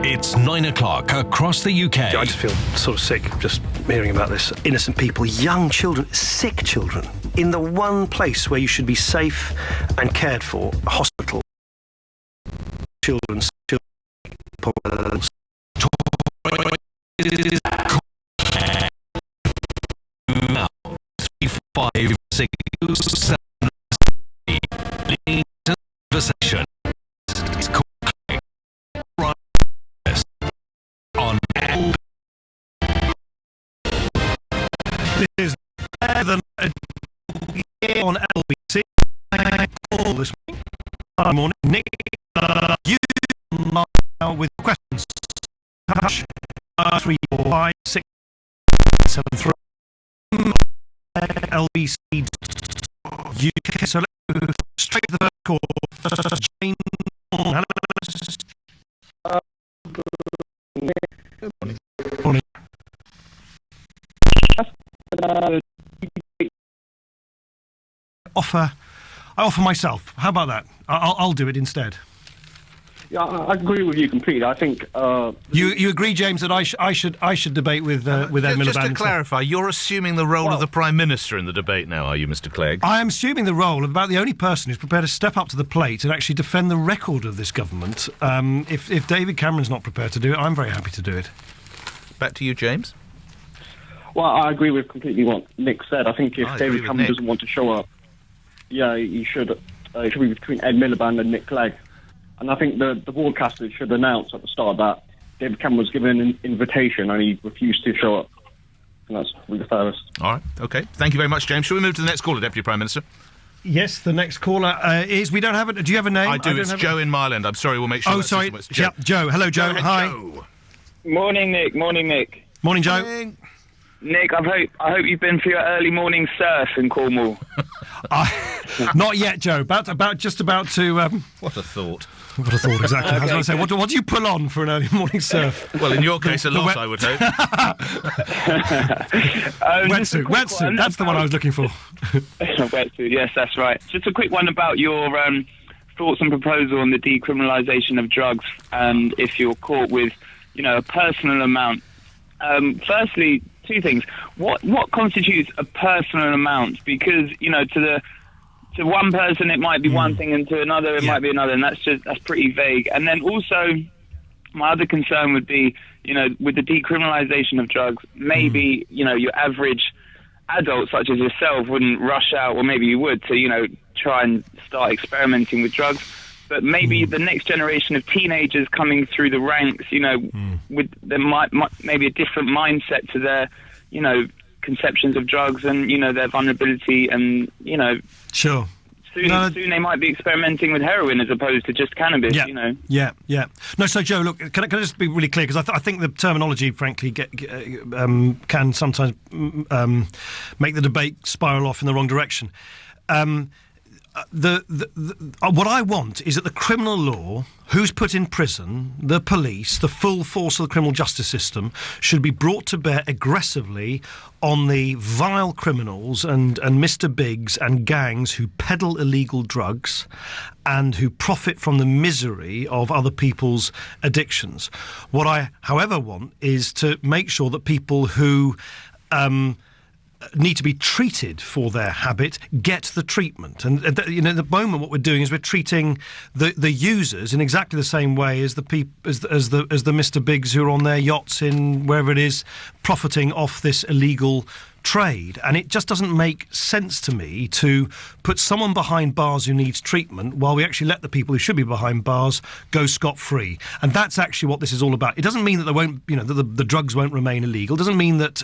It's 9 o'clock across the UK. I just feel sort of sick just hearing about this. Innocent people, young children, sick children, in the one place where you should be safe and cared for, a hospital. Children. Now, 356 conversation. It's on LBC. This is better than a year on LBC. I call this morning, Nick, you now with questions. Hush, 3, 4, 5, 6, 7, 3. LBC UK. So let's go straight to the first call. Jane. Hello. Good morning. I offer myself. How about that? I'll do it instead. Yeah, I agree with you completely. I think you agree, James, that I should debate with Ed Miliband. Just to clarify, you're assuming the role of the Prime Minister in the debate now, are you, Mr. Clegg? I am assuming the role of about the only person who's prepared to step up to the plate and actually defend the record of this government. If David Cameron's not prepared to do it, I'm very happy to do it. Back to you, James. Well, I agree with completely what Nick said. I think if David Cameron doesn't want to show up, he should. It should be between Ed Miliband and Nick Clegg. And I think the broadcasters should announce at the start that David Cameron was given an invitation and he refused to show up. And that's really the fairest. All right, OK. Thank you very much, James. Shall we move to the next caller, Deputy Prime Minister? Yes, the next caller is... We don't have it. Do you have a name? I do. It's Joe in Mailand. I'm sorry, we'll make sure... Oh, sorry. Joe. Joe. Hello, Joe. Hi. Joe. Morning, Nick. Morning, Nick. Morning, Joe. Morning. Nick, I hope you've been for your early morning surf in Cornwall. Not yet, Joe. Just about to... What a thought. What a thought, exactly. I was going to say, what do you pull on for an early morning surf? Well, in your case, a lot, I would hope. Wetsuit. That's the one I was looking for. Wetsuit, yes, that's right. Just a quick one about your thoughts and proposal on the decriminalisation of drugs, and if you're caught with, a personal amount. Firstly, two things. What constitutes a personal amount? Because, to one person it might be one thing, and to another it might be another, and that's pretty vague. And then also, my other concern would be, with the decriminalisation of drugs, maybe, your average adult such as yourself wouldn't rush out, or maybe you would, to, try and start experimenting with drugs. But maybe the next generation of teenagers coming through the ranks, with there might maybe a different mindset to their, conceptions of drugs and, their vulnerability and, Sure. Soon they might be experimenting with heroin as opposed to just cannabis, Yeah. No, so, Joe, look, can I just be really clear? Because I think the terminology, frankly, can sometimes make the debate spiral off in the wrong direction. What I want is that the criminal law, who's put in prison, the police, the full force of the criminal justice system, should be brought to bear aggressively on the vile criminals and Mr. Biggs and gangs who peddle illegal drugs and who profit from the misery of other people's addictions. What I, however, want is to make sure that people who need to be treated for their habit get the treatment, and at the moment what we're doing is we're treating the users in exactly the same way as the Mr. Biggs who are on their yachts in wherever it is, profiting off this illegal trade. And it just doesn't make sense to me to put someone behind bars who needs treatment while we actually let the people who should be behind bars go scot-free. And that's actually what this is all about. It doesn't mean that there won't, that the drugs won't remain illegal. It doesn't mean that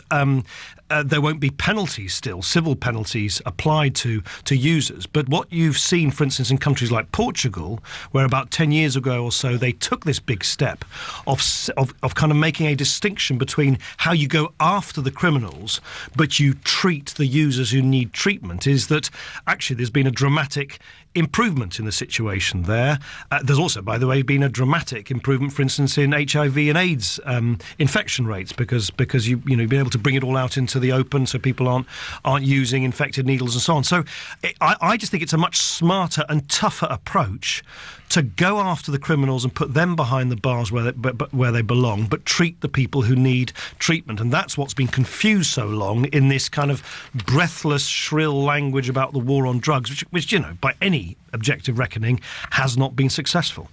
there won't be penalties still, civil penalties applied to users. But what you've seen, for instance, in countries like Portugal, where about 10 years ago or so they took this big step of kind of making a distinction between how you go after the criminals, but you treat the users who need treatment, is that actually there's been a dramatic improvement in the situation there. There's also, by the way, been a dramatic improvement, for instance, in HIV and AIDS infection rates, because you've been able to bring it all out into the open, so people aren't using infected needles and so on. So I just think it's a much smarter and tougher approach to go after the criminals and put them behind the bars where they belong, but treat the people who need treatment. And that's what's been confused so long in this kind of breathless, shrill language about the war on drugs, which you know, by any objective reckoning, has not been successful.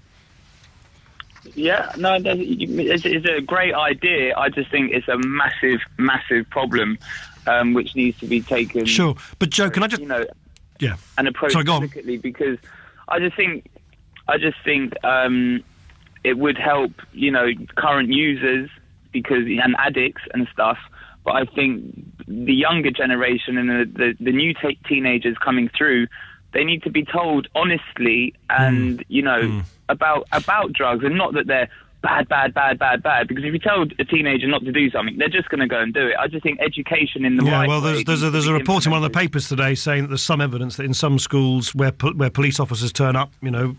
Yeah, no, it's a great idea. I just think it's a massive, massive problem, which needs to be taken. Sure, but Joe, can I just, and approach delicately, because I just think it would help, you know, current users and addicts and stuff. But I think the younger generation and the new teenagers coming through, they need to be told honestly and about drugs, and not that they're bad, because if you tell a teenager not to do something, they're just going to go and do it. I just think education in the right well, way. there's a report in one of the papers today saying that there's some evidence that in some schools where police officers turn up, you know,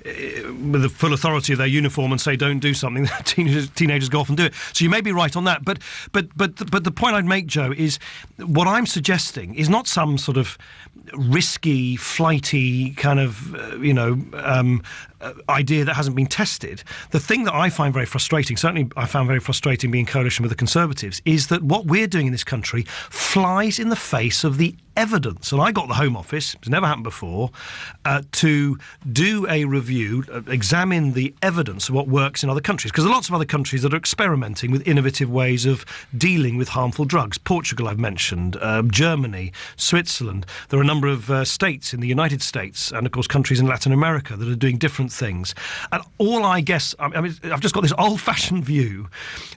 with the full authority of their uniform and say don't do something, teenagers go off and do it. So you may be right on that, but the point I'd make, Joe, is what I'm suggesting is not some sort of risky, flighty kind of idea that hasn't been tested. The thing that I find very frustrating, certainly I found very frustrating being in coalition with the Conservatives, is that what we're doing in this country flies in the face of the evidence. And I got the Home Office, it's never happened before, to do a review, examine the evidence of what works in other countries. Because there are lots of other countries that are experimenting with innovative ways of dealing with harmful drugs. Portugal, I've mentioned, Germany, Switzerland. There are a number of states in the United States and, of course, countries in Latin America that are doing different things. And all I guess, I mean, I've just got this old-fashioned view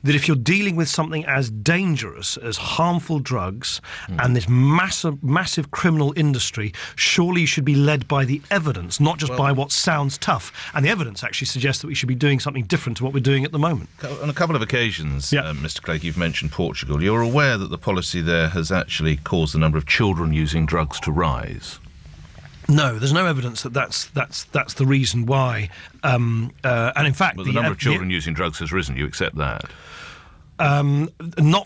that if you're dealing with something as dangerous as harmful drugs and this massive criminal industry, surely you should be led by the evidence, not just by what sounds tough. And the evidence actually suggests that we should be doing something different to what we're doing at the moment. On a couple of occasions, Mr. Clegg, you've mentioned Portugal. You're aware that the policy there has actually caused the number of children using drugs to rise? No, there's no evidence that that's the reason why. And in fact, the number of children using drugs has risen. You accept that? Not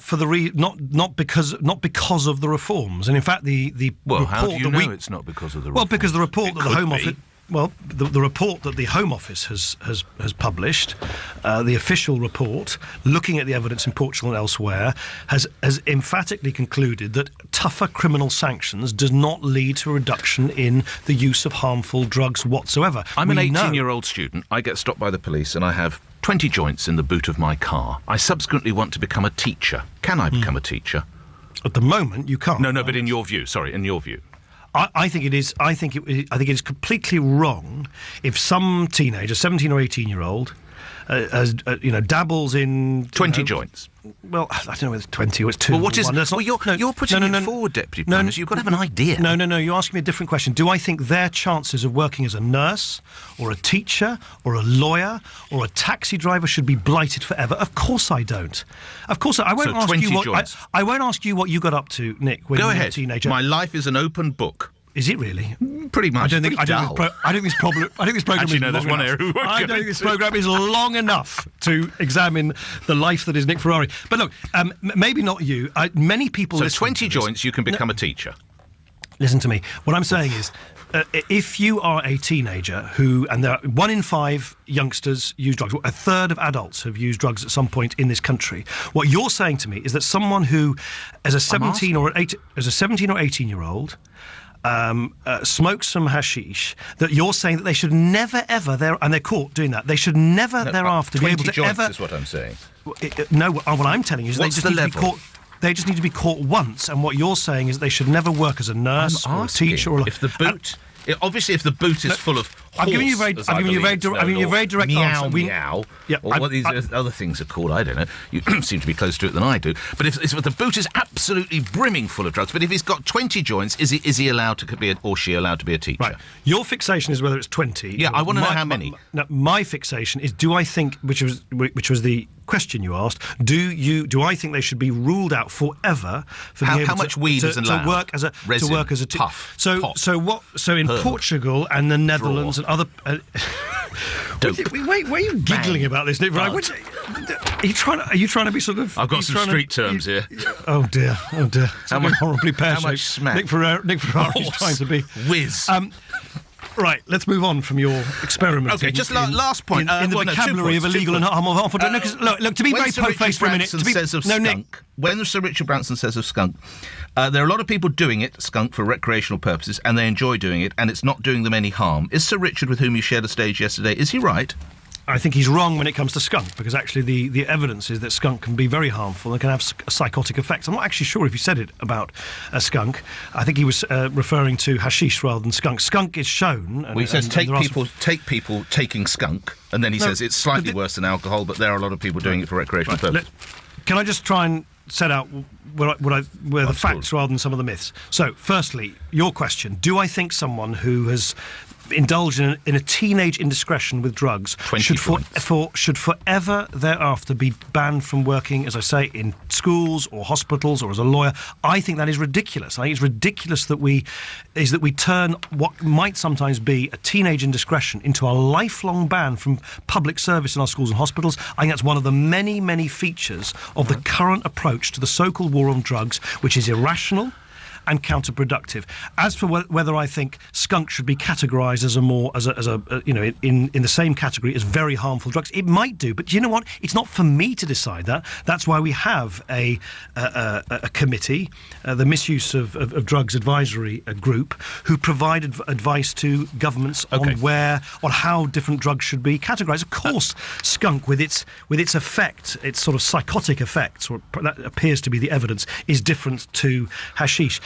because of the reforms, and in fact the report how do you know it's not because of the reforms? Well, because the report that the Home Office. Well, the report that the Home Office has published, the official report, looking at the evidence in Portugal and elsewhere, has emphatically concluded that tougher criminal sanctions does not lead to a reduction in the use of harmful drugs whatsoever. I'm an 18-year-old student. I get stopped by the police and I have 20 joints in the boot of my car. I subsequently want to become a teacher. Can I become a teacher? At the moment, you can't. No, but in your view. I think it is. I think it is completely wrong if some teenager, 17 or 18-year-old, dabbles in 20 joints. Well, I don't know whether it's 20 or it's 2. Well, what is? You're putting it forward, Deputy Prime Minister. You've got to have an idea. No. You're asking me a different question. Do I think their chances of working as a nurse or a teacher or a lawyer or a taxi driver should be blighted forever? Of course I don't. Of course I won't ask you what I won't ask you what you got up to, Nick, when you were a teenager. My life is an open book. Is it really? Pretty much. I think this program Actually, is no, there's long one enough. area I don't think this program is long enough to examine the life that is Nick Ferrari. But look, maybe not you. Many people. So 20 joints, you can become a teacher. Listen to me. What I'm saying is, if you are a teenager and there are 1 in 5 youngsters use drugs, a third of adults have used drugs at some point in this country. What you're saying to me is that someone who, as a 17 or 18-year-old. Smoke some hashish, that you're saying that they should never ever and they're caught doing that, they should never thereafter be able to 20 joints ever is what I'm saying. What I'm telling you is they just need to be caught. They just need to be caught once, and what you're saying is they should never work as a nurse or a teacher or if the boot. Obviously, if the boot is full of horse, I've given you a very direct answer. Meow, or what these other things are called, I don't know. You seem to be closer to it than I do. But if the boot is absolutely brimming full of drugs, but if he's got 20 joints, is he allowed to be or she allowed to be a teacher? Right. Your fixation is whether it's 20. Yeah, I want to know how many. My fixation is: do I think, which was the question you asked, do I think they should be ruled out forever for being able how much weed is allowed? To work as a Resin, to work as a puff, so in Portugal and the Netherlands and other why are you giggling about this, Nick? Are you trying to be sort of? I've got some street terms here. Oh dear. How much horribly pear-shaped. How much smack? Nick Ferrari is trying to be whiz. Right, let's move on from your experiment. Okay, just last point. In the vocabulary of illegal and harmful. Look, to be very po-faced for a minute. When Sir Richard Branson says of skunk, there are a lot of people doing it, skunk, for recreational purposes, and they enjoy doing it, and it's not doing them any harm. Is Sir Richard, with whom you shared a stage yesterday, is he right? I think he's wrong when it comes to skunk, because actually the evidence is that skunk can be very harmful and can have psychotic effects. I'm not actually sure if he said it about a skunk. I think he was referring to hashish rather than skunk. Skunk is shown... Well, he says take people taking skunk, and then he says it's slightly worse than alcohol, but there are a lot of people doing it for recreational purposes. Can I just try and set out where the facts rather than some of the myths? So, firstly, your question, do I think someone who has indulged in a teenage indiscretion with drugs should forever thereafter be banned from working, as I say, in schools or hospitals or as a lawyer? I think that is ridiculous. I think it's ridiculous that we turn what might sometimes be a teenage indiscretion into a lifelong ban from public service in our schools and hospitals. I think that's one of the many, many features of the current approach to the so-called war on drugs, which is irrational and counterproductive. As for whether I think skunk should be categorised in the same category as very harmful drugs, it might do. But you know what? It's not for me to decide that. That's why we have a committee, the Misuse of Drugs Advisory Group, who provide advice to governments on how different drugs should be categorised. Of course, skunk with its effect, its sort of psychotic effects, or that appears to be the evidence, is different to hashish.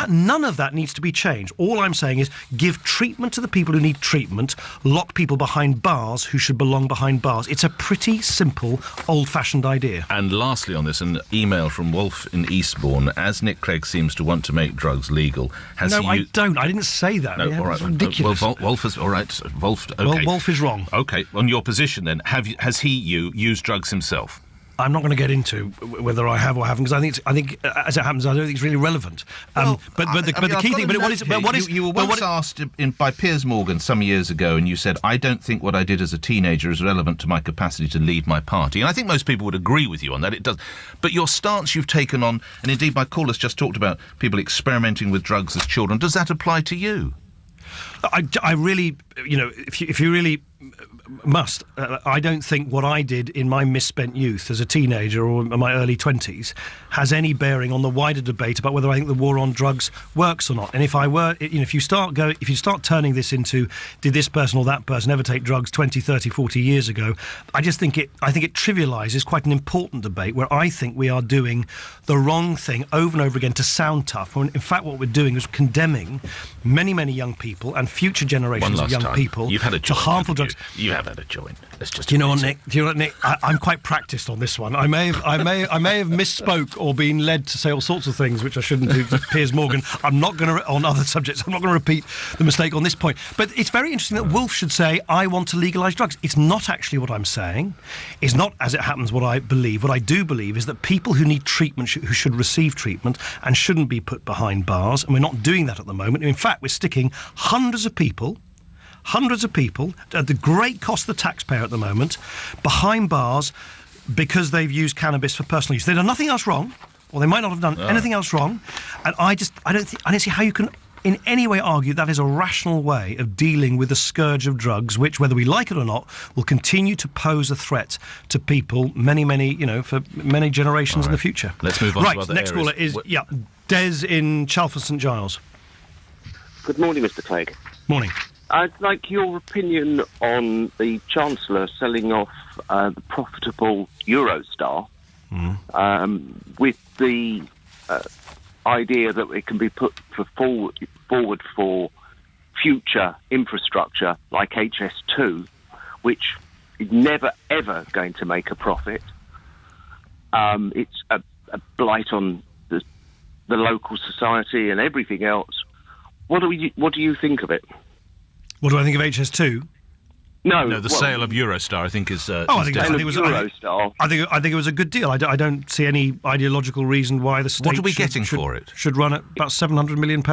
None of that needs to be changed. All I'm saying is give treatment to the people who need treatment, lock people behind bars who should belong behind bars. It's a pretty simple, old-fashioned idea. And lastly on this, an email from Wolf in Eastbourne. As Nick Clegg seems to want to make drugs legal, I don't. I didn't say that. No, all right. It's ridiculous. Well, Wolf is... All right, Wolf... Okay. Well, Wolf is wrong. OK, on your position then, has he used drugs himself? I'm not going to get into whether I have or haven't, because I think as it happens, I don't think it's really relevant. But the key thing, you were once asked by Piers Morgan some years ago, and you said, "I don't think what I did as a teenager is relevant to my capacity to lead my party." And I think most people would agree with you on that. It does, but your stance you've taken on, and indeed my callers just talked about people experimenting with drugs as children. Does that apply to you? I really, if you really must, I don't think what I did in my misspent youth as a teenager or in my early 20s has any bearing on the wider debate about whether I think the war on drugs works or not. And if I were, if you start turning this into, did this person or that person ever take drugs 20, 30, 40 years ago, I think it trivialises quite an important debate where I think we are doing the wrong thing over and over again to sound tough, when in fact what we're doing is condemning many, many young people and future generations of young people to harmful drugs. You have had a joint. Let's just. You know what, Nick? I'm quite practised on this one. I may have misspoke or been led to say all sorts of things which I shouldn't do to Piers Morgan. I'm not going to, on other subjects, I'm not going to repeat the mistake on this point. But it's very interesting that Wolf should say, I want to legalise drugs. It's not actually what I'm saying. It's not, as it happens, what I believe. What I do believe is that people who need treatment, who should receive treatment and shouldn't be put behind bars, and we're not doing that at the moment. In fact, we're sticking hundreds of people at the great cost of the taxpayer at the moment behind bars because they've used cannabis for personal use. They've done nothing else wrong, or they might not have done anything else wrong, and I don't see how you can in any way argue that is a rational way of dealing with the scourge of drugs, which, whether we like it or not, will continue to pose a threat to people for many generations in the future. Let's move on to other next areas. caller is Des in Chalfont St Giles. Good morning, Mr. Clegg. Morning. I'd like your opinion on the Chancellor selling off the profitable Eurostar with the idea that it can be put forward for future infrastructure like HS2, which is never, ever going to make a profit. It's a blight on the local society and everything else. What do you think of it? What do I think of HS2? No, the sale of Eurostar, I think, is. I think it was a good deal. I don't see any ideological reason why the state. What are we getting for it? Should run at about £700 million.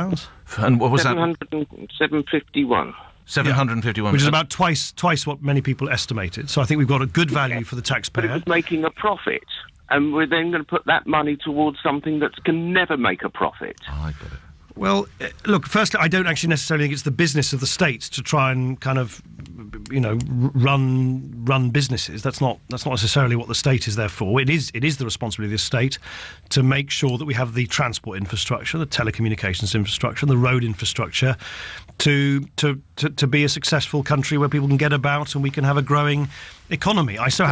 And what was 751. 751, which is about twice what many people estimated. So I think we've got a good value for the taxpayer. But it was making a profit, and we're then going to put that money towards something that can never make a profit. Oh, I got it. Well, look, firstly, I don't actually necessarily think it's the business of the state to try and kind of, run businesses. That's not necessarily what the state is there for. It is the responsibility of the state to make sure that we have the transport infrastructure, the telecommunications infrastructure, the road infrastructure to be a successful country where people can get about and we can have a growing economy. So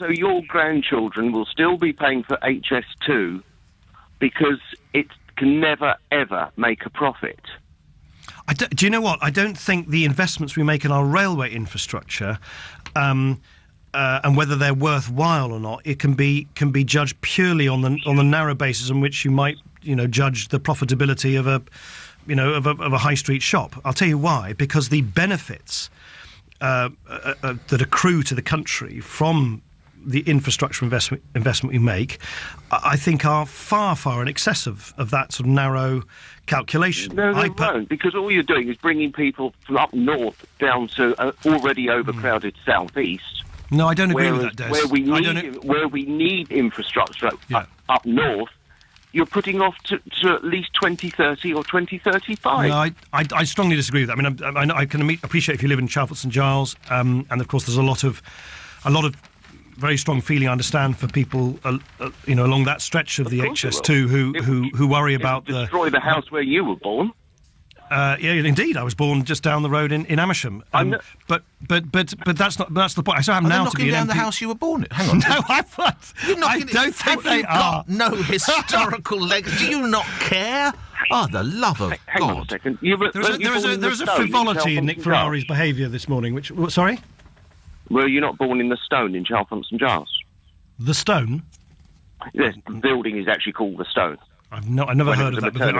your grandchildren will still be paying for HS2 because it can never, ever make a profit. Do you know what? I don't think the investments we make in our railway infrastructure, and whether they're worthwhile or not, it can be judged purely on the narrow basis on which you might judge the profitability of a high street shop. I'll tell you why. Because the benefits that accrue to the country from the infrastructure investment we make, I think are far, far in excess of that sort of narrow calculation. No, they won't, because all you're doing is bringing people from up north down to already overcrowded southeast. No, I don't agree with that, Des. Where we need infrastructure up north, you're putting off to at least 2030 or 2035. No, I strongly disagree with that. I mean, I can appreciate if you live in Chalfont St Giles, and of course there's a lot of very strong feeling, I understand, for people, along that stretch of the HS2 who worry about destroy the house where you were born. Yeah, indeed, I was born just down the road in Amersham. But that's the point. I so happen now to be down the house you were born in. Hang on. No, I don't think they are. No historical legacy. Do you not care? Oh, the love of Hang God! On a second. There is a frivolity in Nick Ferrari's behaviour this morning. Which, sorry? Were you not born in the Stone in Chalfont St Giles? The Stone? Yes, the building is actually called the Stone. I've never heard of that before.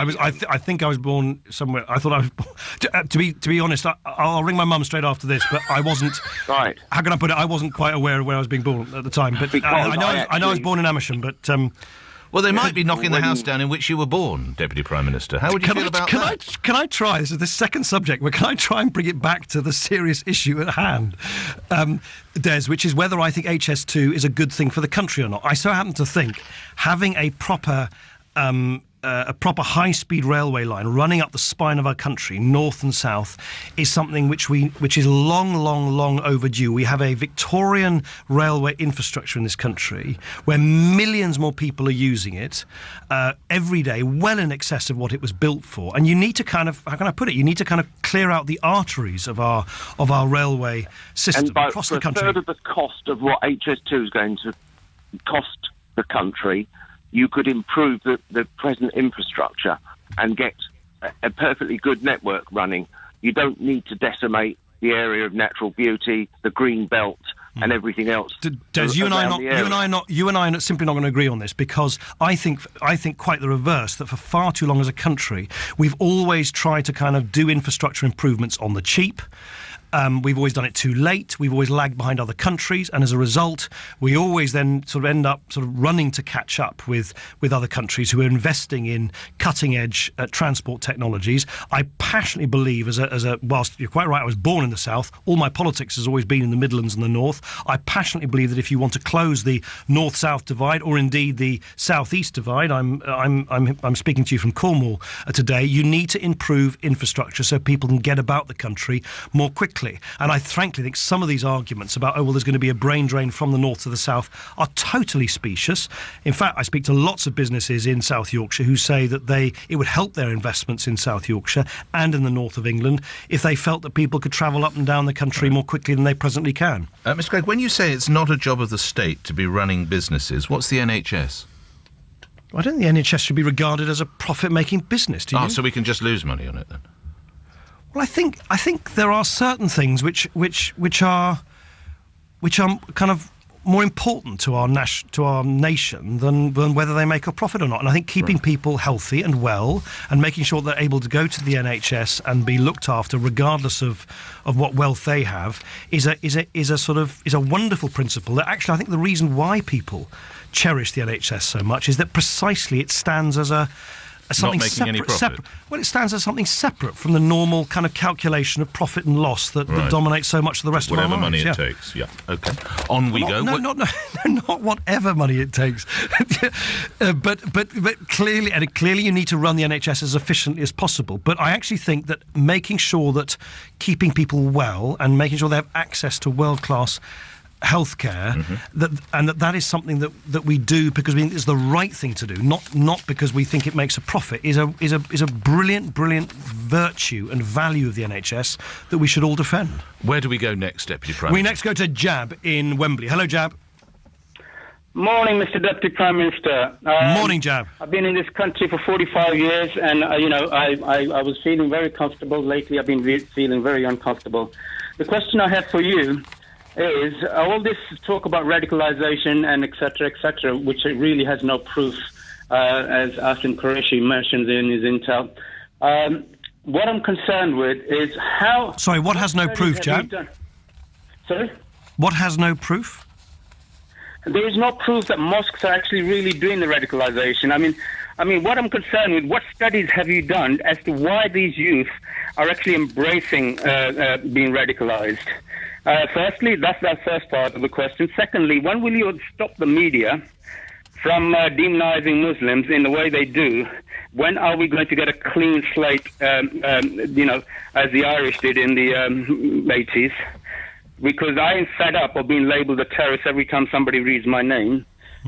I think I was born somewhere. I thought I was born, to be honest, I'll ring my mum straight after this, but I wasn't. Right. How can I put it? I wasn't quite aware of where I was being born at the time. But I know I was born in Amersham. But well, they might be knocking the house down in which you were born, Deputy Prime Minister. How would you feel about that? Can I try? This is the second subject. But can I try and bring it back to the serious issue at hand, Des, which is whether I think HS2 is a good thing for the country or not. I so happen to think having a proper high-speed railway line running up the spine of our country, north and south, is something which is long overdue. We have a Victorian railway infrastructure in this country where millions more people are using it every day, well in excess of what it was built for. And you need to how can I put it? You need to kind of clear out the arteries of our railway system across the country. And for a third of the cost of what HS2 is going to cost the country, you could improve the present infrastructure and get a perfectly good network running. You don't need to decimate the area of natural beauty, the green belt, and everything else. Des, you and I are simply not going to agree on this, because I think quite the reverse, that for far too long as a country, we've always tried to kind of do infrastructure improvements on the cheap. We've always done it too late. We've always lagged behind other countries, and as a result, we always then sort of end up sort of running to catch up with other countries who are investing in cutting-edge transport technologies. I passionately believe, whilst you're quite right, I was born in the south. All my politics has always been in the Midlands and the north. I passionately believe that if you want to close the north-south divide, or indeed the south-east divide, I'm speaking to you from Cornwall today. You need to improve infrastructure so people can get about the country more quickly. And I frankly think some of these arguments about, there's going to be a brain drain from the north to the south are totally specious. In fact, I speak to lots of businesses in South Yorkshire who say that it would help their investments in South Yorkshire and in the north of England if they felt that people could travel up and down the country more quickly than they presently can. Mr. Clegg, when you say it's not a job of the state to be running businesses, what's the NHS? I don't think the NHS should be regarded as a profit-making business, do you? So we can just lose money on it then? Well, I think there are certain things which are kind of more important to our nation than whether they make a profit or not. And I think keeping people healthy and well, and making sure they're able to go to the NHS and be looked after regardless of what wealth they have is a wonderful principle. That actually, I think the reason why people cherish the NHS so much is that precisely it stands as something not making any profit. Well, it stands as something separate from the normal kind of calculation of profit and loss that dominates so much of the rest of our lives. Whatever money it takes, yeah. OK. On we go. Not whatever money it takes. But clearly you need to run the NHS as efficiently as possible. But I actually think that making sure that keeping people well and making sure they have access to world-class healthcare, that is something that we do because we think it's the right thing to do, not because we think it makes a profit, is a brilliant virtue and value of the NHS that we should all defend. Where do we go next, Deputy Prime We Minister? next go to Jab in Wembley. Hello, Jab. Morning, Mr. Deputy Prime Minister. Morning, Jab. I've been in this country for 45 years, and I was feeling very comfortable. Lately, I've been feeling very uncomfortable. The question I have for you is all this talk about radicalization and et cetera, which really has no proof, as Asim Qureshi mentions in his intel. What I'm concerned with is how... Sorry, what has no proof, Jab? Sorry? What has no proof? There is no proof that mosques are actually really doing the radicalization. I mean, what I'm concerned with, what studies have you done as to why these youth are actually embracing being radicalized? Firstly, that's that first part of the question. Secondly, when will you stop the media from demonizing Muslims in the way they do? When are we going to get a clean slate, as the Irish did in the 80s? Because I am fed up of being labelled a terrorist every time somebody reads my name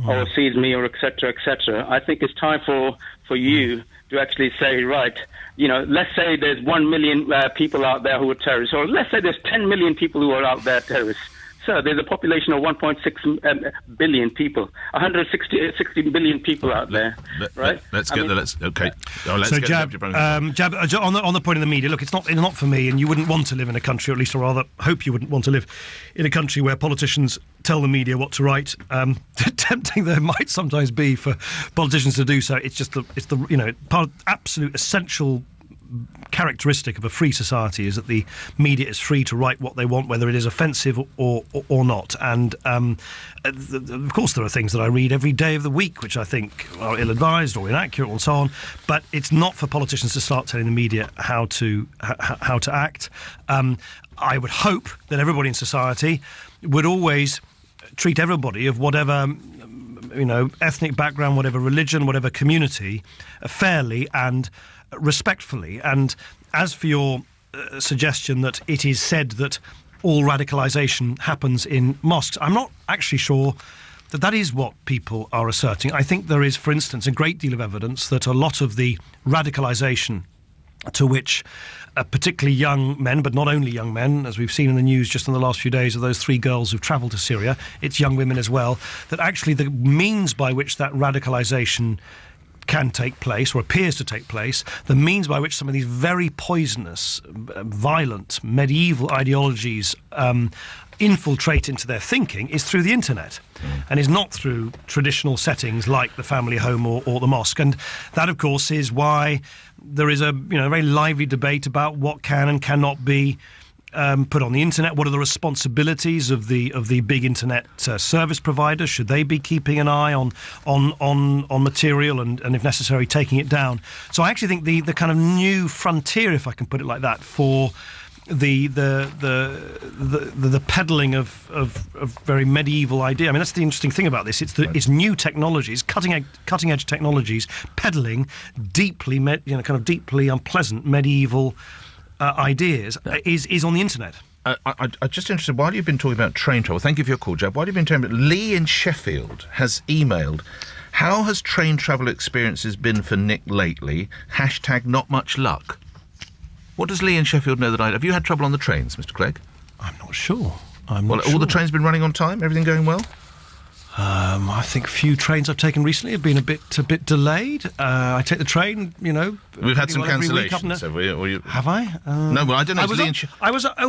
or sees me or et cetera. I think it's time for you to actually say, right, let's say there's 1 million people out there who are terrorists, or let's say there's 10 million people who are out there terrorists. Sir, there's a population of 1.6 billion people, 160 billion people out there, right? Okay. So, Jab, on the point of the media, look, it's not for me, and you wouldn't want to live in a country, or at least I rather hope you wouldn't want to live in a country where politicians tell the media what to write. Tempting there might sometimes be for politicians to do so. It's just absolute essential characteristic of a free society is that the media is free to write what they want, whether it is offensive or not. And of course there are things that I read every day of the week which I think are ill-advised or inaccurate and so on, but it's not for politicians to start telling the media how to act. I would hope that everybody in society would always treat everybody of whatever ethnic background, whatever religion, whatever community, fairly and respectfully. And as for your suggestion that it is said that all radicalisation happens in mosques, I'm not actually sure that is what people are asserting. I think there is, for instance, a great deal of evidence that a lot of the radicalisation to which particularly young men, but not only young men, as we've seen in the news just in the last few days of those 3 girls who've travelled to Syria, it's young women as well, that actually the means by which that radicalisation can take place, or appears to take place, the means by which some of these very poisonous, violent, medieval ideologies infiltrate into their thinking is through the internet, and is not through traditional settings like the family home or the mosque. And that, of course, is why there is a very lively debate about what can and cannot be put on the internet. What are the responsibilities of the big internet service providers? Should they be keeping an eye on material and if necessary taking it down? So I actually think the kind of new frontier, if I can put it like that, for the peddling of very medieval idea. I mean, that's the interesting thing about this. It's new technologies, cutting edge technologies, peddling deeply deeply unpleasant medieval ideas is on the internet. I'm just interested, while you've been talking about train travel, thank you for your call, Jab, while you've been talking about, Lee in Sheffield has emailed, how has train travel experiences been for Nick lately? # not much luck. What does Lee in Sheffield know that have you had trouble on the trains, Mr. Clegg? I'm not sure. All the trains been running on time? Everything going well? I think a few trains I've taken recently have been a bit delayed. I take the train, We've had some cancellations, have we? Have I? No, well, I don't know.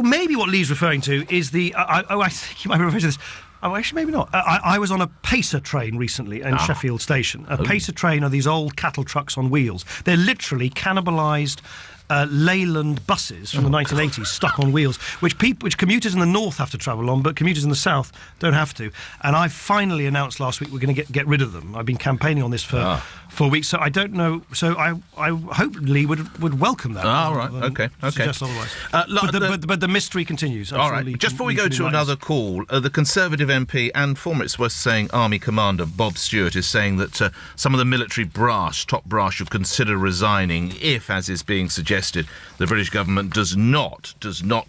Maybe what Lee's referring to is I think you might be referring to this. Oh, actually, maybe not. I was on a Pacer train recently in Sheffield Station. A Pacer train are these old cattle trucks on wheels. They're literally cannibalised Leyland buses from the 1980s stuck on wheels, which commuters in the north have to travel on, but commuters in the south don't have to. And I finally announced last week we're going to get rid of them. I've been campaigning on this for 4 weeks, so I don't know. So I hope Lee would welcome that. Right, okay. Suggest otherwise. But the mystery continues. All right. Just before we go to another call, the Conservative MP and former, it's worth saying, Army Commander Bob Stewart is saying that some of the military top brass should consider resigning if, as is being suggested, the British government does not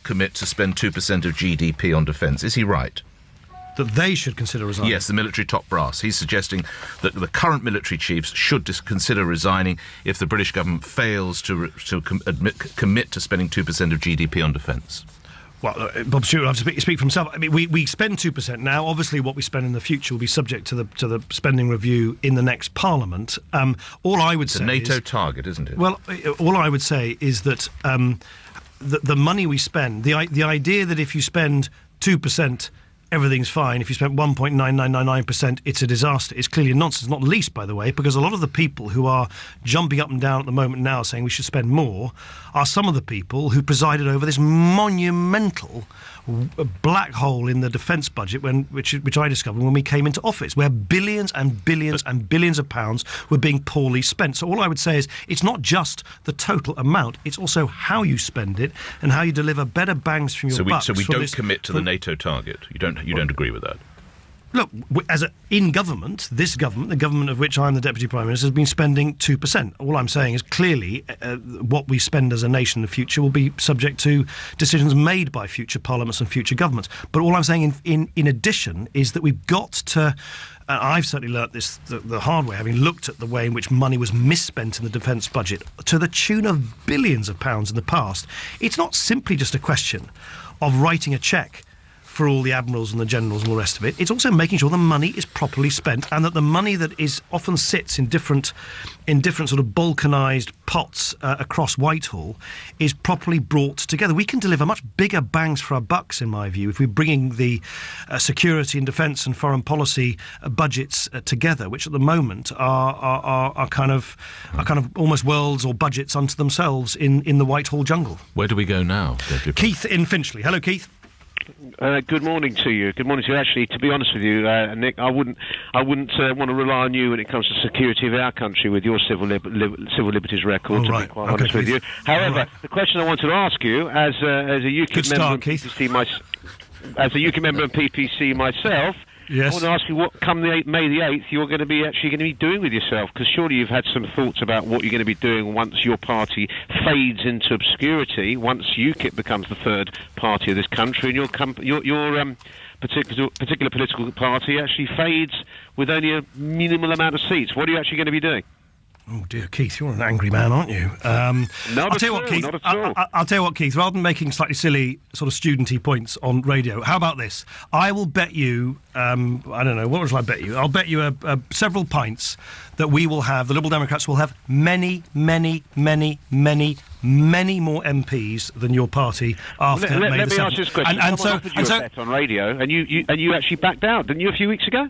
commit to spend 2% of GDP on defence. Is he right? That they should consider resigning? Yes, the military top brass. He's suggesting that the current military chiefs should consider resigning if the British government fails to commit to spending 2% of GDP on defence. Well, Bob Stewart will have to speak for himself. I mean, we spend 2% now. Obviously, what we spend in the future will be subject to the spending review in the next Parliament. All I would say it's a NATO target, isn't it? Well, all I would say is that the money we spend, the idea that if you spend 2%, everything's fine. If you spent 1.9999%, it's a disaster. It's clearly nonsense, not least, by the way, because a lot of the people who are jumping up and down at the moment now saying we should spend more are some of the people who presided over this monumental black hole in the defence budget which I discovered when we came into office, where billions and billions and billions of pounds were being poorly spent. So all I would say is it's not just the total amount, it's also how you spend it and how you deliver better bangs from your bucks. So we don't commit to the NATO target. You don't agree with that? Look, in government, this government, the government of which I'm the Deputy Prime Minister, has been spending 2%. All I'm saying is clearly what we spend as a nation in the future will be subject to decisions made by future parliaments and future governments. But all I'm saying in addition is that we've got to... I've certainly learnt this the hard way, having looked at the way in which money was misspent in the defence budget to the tune of billions of pounds in the past. It's not simply just a question of writing a cheque for all the admirals and the generals and all the rest of it. It's also making sure the money is properly spent, and that the money that is often sits in different sort of balkanised pots across Whitehall is properly brought together. We can deliver much bigger bangs for our bucks, in my view, if we're bringing the security and defence and foreign policy budgets together, which at the moment are kind of almost worlds or budgets unto themselves in the Whitehall jungle. Where do we go now? Keith in Finchley. Hello, Keith. Good morning to you. Good morning to you. Actually, to be honest with you, Nick, I wouldn't want to rely on you when it comes to security of our country with your civil liberties record. To be quite honest with you. However, the question I wanted to ask you, as a UKIP member of PPC myself. Yes. I want to ask you what, come May the 8th, you're going to be doing with yourself, because surely you've had some thoughts about what you're going to be doing once your party fades into obscurity, once UKIP becomes the third party of this country, and your particular political party actually fades with only a minimal amount of seats. What are you actually going to be doing? Oh dear, Keith, you're an angry man, aren't you? I'll tell you what, Keith. Rather than making slightly silly sort of studenty points on radio, how about this? I will bet you. I don't know. What shall I bet you? I'll bet you several pints that we will have. The Liberal Democrats will have many, many, many, many, many more MPs than your party after May the 7th. Let me ask you this question. Someone offered you a bet on radio, and you actually backed out, didn't you, a few weeks ago?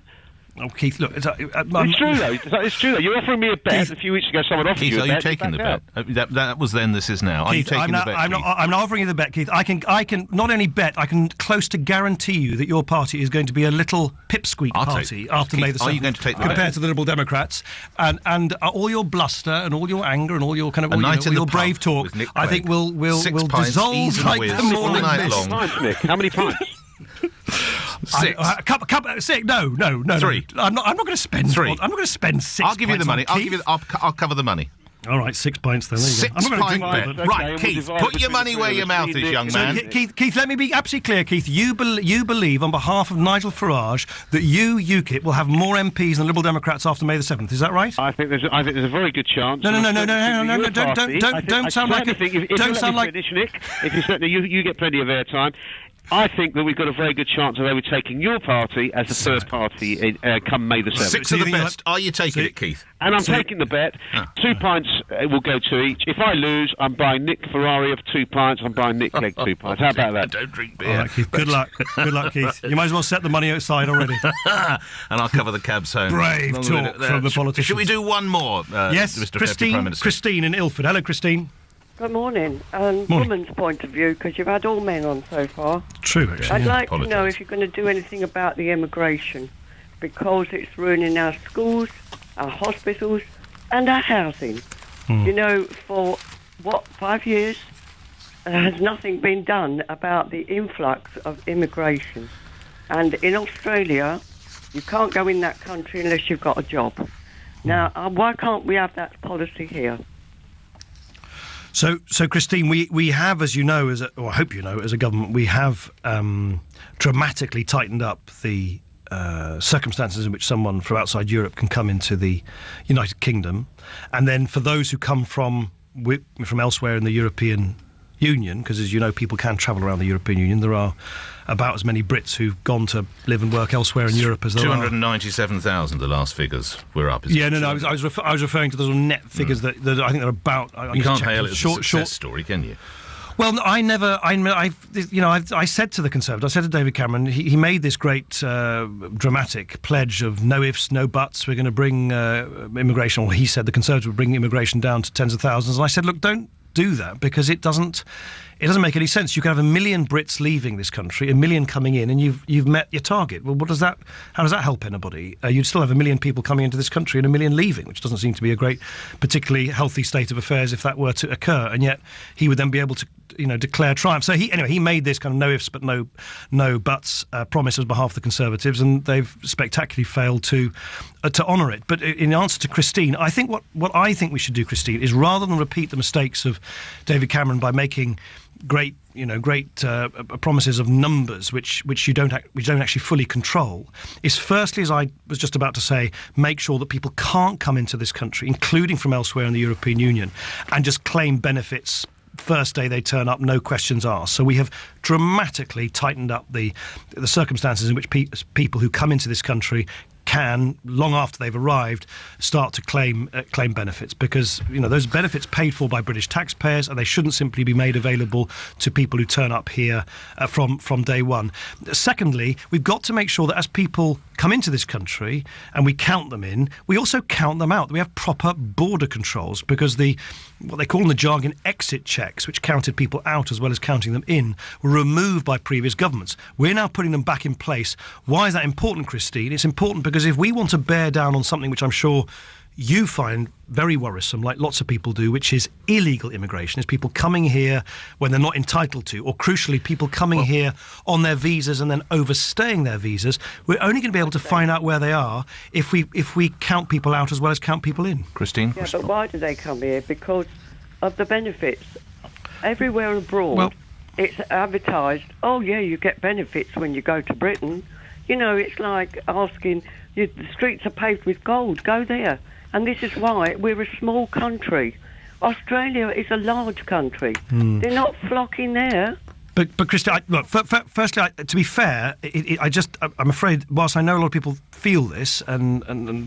Oh, Keith, look, it's true, though. It's true, though. You're offering me a bet. Keith, a few weeks ago, someone offered you a bet. Keith, are you taking the bet? That was then, this is now. Are you taking the bet, I'm not offering you the bet, Keith. I can not only bet, I can close to guarantee you that your party is going to be a little pipsqueak party after May the 7th. Are you going to take the bet? Compared to the Liberal Democrats. And all your bluster and all your anger and all your kind of all your brave talk, I think will dissolve like the morning mist. How many pints? 6. No. 3. I'm not going to spend 3. I'm not going to spend 6. I'll give you the money. I'll cover the money. All right, 6 pints then. There you 6 go. pint bet. Right, Keith, put your money where your mouth is, young man. So, Keith, let me be absolutely clear, Keith. You believe, on behalf of Nigel Farage, that UKIP will have more MPs than Liberal Democrats after May the 7th. Is that right? I think there's a very good chance. No. Hang on. Don't sound like Nick. If you get plenty of airtime. I think that we've got a very good chance of overtaking your party as the third party come May the 7th. 6 of the best. Are you taking it, Keith? And I'm taking the bet. 2 pints will go to each. If I lose, I'm buying Nick Ferrari of 2 pints. I'm buying Nick Clegg 2 pints. How about that? I don't drink beer. All right, Keith. Good luck. Good luck, Keith. You might as well set the money outside already. And I'll cover the cabs home. Brave talk from the politicians. Should we do one more, yes, Mr. Prime Minister? Christine in Ilford. Hello, Christine. Good morning. Woman's point of view, because you've had all men on so far. True, actually. I'd like to know if you're going to do anything about the immigration, because it's ruining our schools, our hospitals, and our housing. You know, for 5 years, has nothing been done about the influx of immigration. And in Australia, you can't go in that country unless you've got a job. Now, why can't we have that policy here? So Christine, we have, as you know, or I hope you know, as a government, we have dramatically tightened up the circumstances in which someone from outside Europe can come into the United Kingdom, and then for those who come from elsewhere in the European Union, because as you know, people can travel around the European Union. There are about as many Brits who've gone to live and work elsewhere in Europe as there 297,000, the last figures we're up. I was referring to those net figures that I think they're about. You can't hail it as a success story, can you? Well, I said to the Conservative, I said to David Cameron, he made this great dramatic pledge of no ifs, no buts. We're going to bring immigration, or he said the Conservatives would bring immigration down to tens of thousands. And I said, look, don't do that, because it doesn't make any sense. You can have 1 million Brits leaving this country, 1 million coming in, and you've met your target. Well, how does that help anybody? You'd still have 1 million people coming into this country and 1 million leaving, which doesn't seem to be a great, particularly healthy state of affairs if that were to occur. And yet he would then be able to declare triumph. So he made this kind of no ifs but no buts promise on behalf of the Conservatives, and they've spectacularly failed to honour it. But in answer to Christine, I think what I think we should do, Christine, is rather than repeat the mistakes of David Cameron by making great promises of numbers which you don't actually fully control, is firstly, as I was just about to say, make sure that people can't come into this country, including from elsewhere in the European Union, and just claim benefits first day they turn up, no questions asked. So we have dramatically tightened up the circumstances in which people who come into this country can, long after they've arrived, start to claim benefits, because those benefits paid for by British taxpayers, and they shouldn't simply be made available to people who turn up here from day one. Secondly, we've got to make sure that as people come into this country and we count them in, we also count them out. We have proper border controls, because what they call in the jargon exit checks, which counted people out as well as counting them in, were removed by previous governments. We're now putting them back in place. Why is that important, Christine? It's important because if we want to bear down on something which I'm sure you find very worrisome, like lots of people do, which is illegal immigration, is people coming here when they're not entitled to, or crucially, people coming here on their visas and then overstaying their visas. We're only going to be able to find out where they are if we count people out as well as count people in. Christine? Yeah, but why do they come here? Because of the benefits. Everywhere abroad, it's advertised, oh yeah, you get benefits when you go to Britain. It's like asking, the streets are paved with gold, go there. And this is why we're a small country. Australia is a large country. They're not flocking there. But Christy, firstly, to be fair, I'm afraid, whilst I know a lot of people feel this, and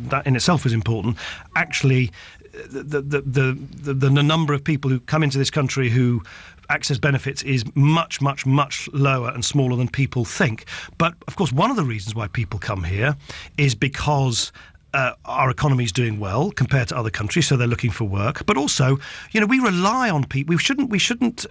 that in itself is important, actually, the number of people who come into this country who access benefits is much, much, much lower and smaller than people think. But, of course, one of the reasons why people come here is because our economy is doing well compared to other countries, so they're looking for work. But also, we rely on people. We shouldn't,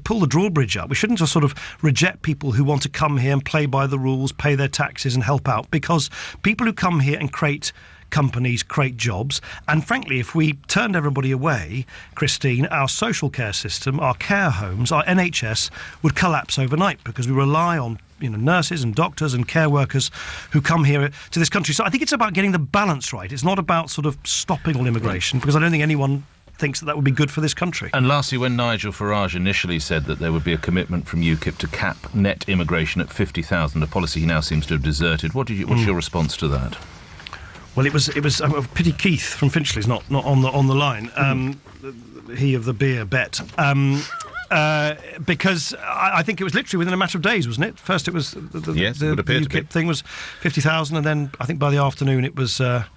pull the drawbridge up. We shouldn't just sort of reject people who want to come here and play by the rules, pay their taxes and help out, because people who come here and create companies, create jobs. And frankly, if we turned everybody away, Christine, our social care system, our care homes, our NHS would collapse overnight, because we rely on nurses and doctors and care workers who come here to this country. So I think it's about getting the balance right. It's not about sort of stopping all immigration, because I don't think anyone thinks that would be good for this country. And lastly, when Nigel Farage initially said that there would be a commitment from UKIP to cap net immigration at 50,000, a policy he now seems to have deserted, what's your response to that? Well, it was. Pity Keith from Finchley's not on the line. He of the beer bet. Because I think it was literally within a matter of days, wasn't it? First, it was the UKIP thing was 50,000, and then I think by the afternoon it was a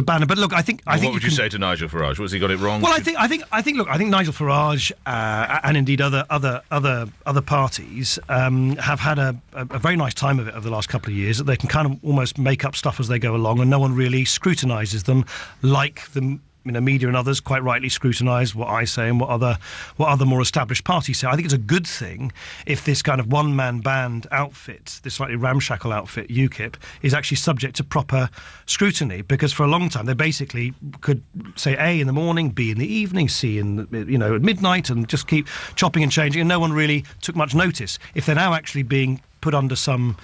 banner. But look, I think what would you say to Nigel Farage? Was he got it wrong? Well, I think Nigel Farage and indeed other parties have had a very nice time of it over the last couple of years. That they can kind of almost make up stuff as they go along, and no one really scrutinises them like the media and others quite rightly scrutinise what I say and what other more established parties say. I think it's a good thing if this kind of one-man band outfit, this slightly ramshackle outfit, UKIP, is actually subject to proper scrutiny, because for a long time they basically could say A in the morning, B in the evening, C at midnight, and just keep chopping and changing, and no one really took much notice. If they're now actually being put under some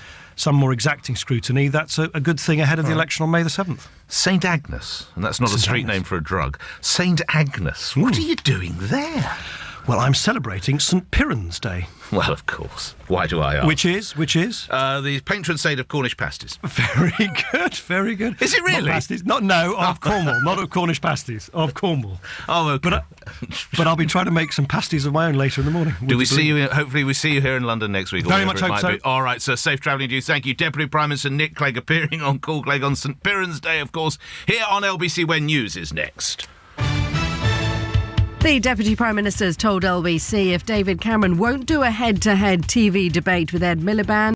more exacting scrutiny, that's a good thing ahead of the election on May the 7th. St Agnes, and that's not a street name for a drug. St Agnes, what are you doing there? Well, I'm celebrating St Piran's Day. Well, of course. Why do I ask? Which is? The patron saint of Cornish pasties. Very good, very good. Is it really? Not pasties. Of Cornwall, not of Cornish pasties, of Cornwall. Oh, okay. But I'll be trying to make some pasties of my own later in the morning. Hopefully we see you here in London next week. Very much hope so. All right, so safe travelling to you. Thank you. Deputy Prime Minister Nick Clegg appearing on Call Clegg on St Piran's Day, of course, here on LBC when news is next. The Deputy Prime Minister's told LBC if David Cameron won't do a head-to-head TV debate with Ed Miliband,